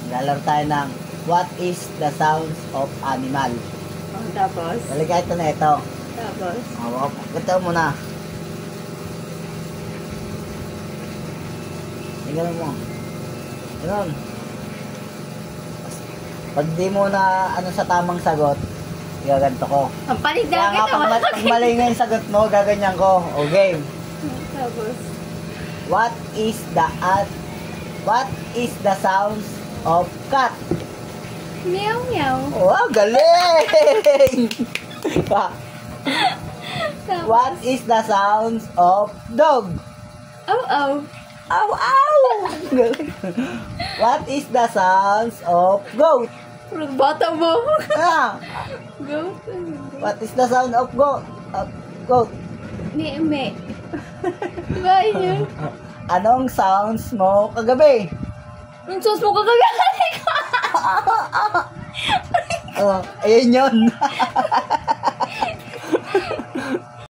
Lalaro tayo ng what is the sounds of animal. Oh, tapos? Balik ito na ito. Tapos? Ito muna. Tingnan mo. Ganun. Pag di mo na ano sa tamang sagot, gaganto ko. Ang panig Kaya nga pag mali nga yung sagot mo, gaganyan ko. O game. Tapos? What is the sounds of cat? Meow meow. Wow, galing! Tapos? What is the sounds of dog? Oh oh. Ow, ow! Galing. What is the sounds of goat? Bata mo. Ah, Go. what is the sound of goat? Goat. Me. Diba yun? Anong sounds mo kagabi? Yung sauce mo kagabi ko. Oh, ayun yun.